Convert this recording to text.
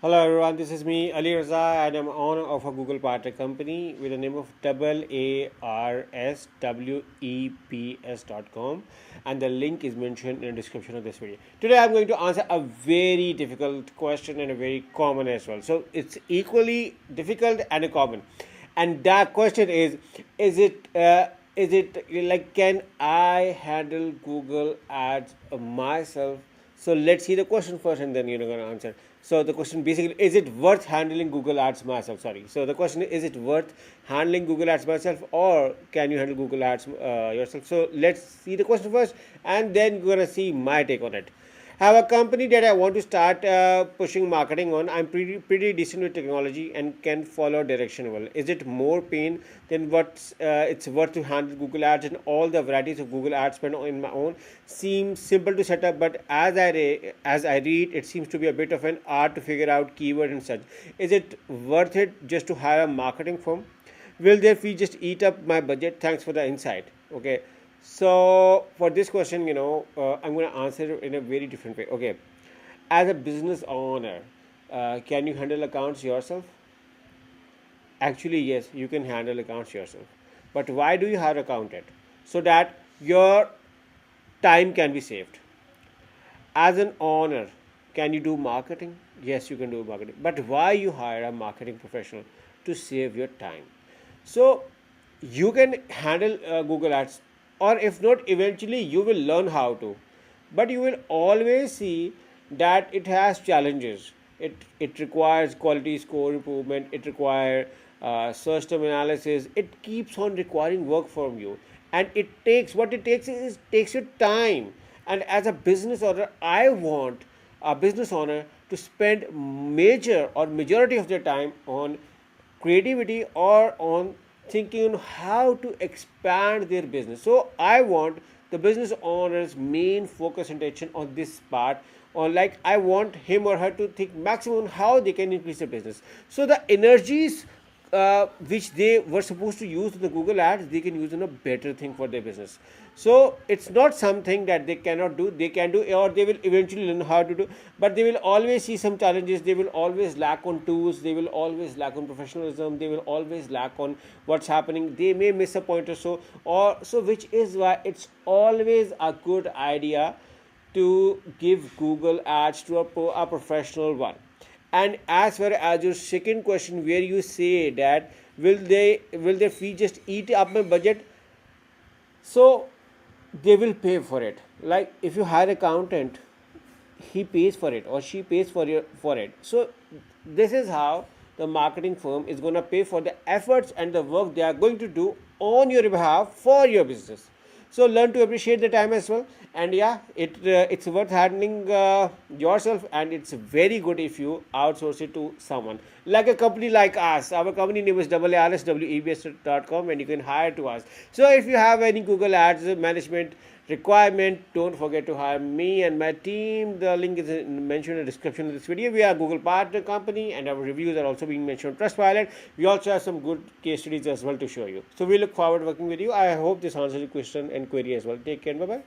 Hello everyone, this is me Ali Raza and I'm owner of a Google partner company with the name of Aarswebs.com, and the link is mentioned in the description of this video. Today I'm going to answer a very difficult question and a very common as well. So it's equally difficult and common. And that question is it like, can I handle Google ads myself? So let's see the question first and then you're going to answer. So the question basically, is it worth handling Google ads myself? Sorry. So the question is it worth handling Google ads myself, or can you handle Google ads yourself? So let's see the question first and then we're going to see my take on it. Have a company that I want to start pushing marketing on. I'm pretty decent with technology and can follow direction well. Is it more pain than what it's worth to handle Google Ads, and all the varieties of Google Ad spend in my own seem simple to set up, but as I read, it seems to be a bit of an art to figure out keywords and such. Is it worth it just to hire a marketing firm? Will their fee just eat up my budget? Thanks for the insight. Okay, so for this question, I'm going to answer it in a very different way. Okay, as a business owner, can you handle accounts yourself? Actually, yes, you can handle accounts yourself. But why do you hire accountant? So that your time can be saved. As an owner, can you do marketing? Yes, you can do marketing. But why you hire a marketing professional? To save your time. So you can handle Google Ads, or if not, eventually you will learn how to. But you will always see that it has challenges. It requires quality score improvement. It requires search term analysis. It keeps on requiring work from you, and it takes your time. And as a business owner, I want a business owner to spend major or majority of their time on creativity or on thinking on how to expand their business. So I want the business owner's main focus and attention on this part, on, like, I want him or her to think maximum how they can increase their business. So the energies which they were supposed to use in the Google ads, they can use in a better thing for their business. So it's not something that they cannot do. They can do, or they will eventually learn how to do, but they will always see some challenges. They will always lack on tools. They will always lack on professionalism. They will always lack on what's happening. They may miss a point or so, which is why it's always a good idea to give Google ads to a professional one. And as far as your second question, where you say that will their fee just eat up my budget? So they will pay for it. Like, if you hire an accountant, he pays for it or she pays for it. So this is how the marketing firm is going to pay for the efforts and the work they are going to do on your behalf for your business. So learn to appreciate the time as well. And yeah, it's worth handling yourself, and it's very good if you outsource it to someone like a company like us. Our company name is aarswebs.com, and you can hire to us. So if you have any Google ads management requirement, don't forget to hire me and my team. The link is mentioned in the description of this video. We are a Google partner company, and our reviews are also being mentioned on Trustpilot. We also have some good case studies as well to show you. So we look forward to working with you. I hope this answers your question and query as well. Take care. Bye bye.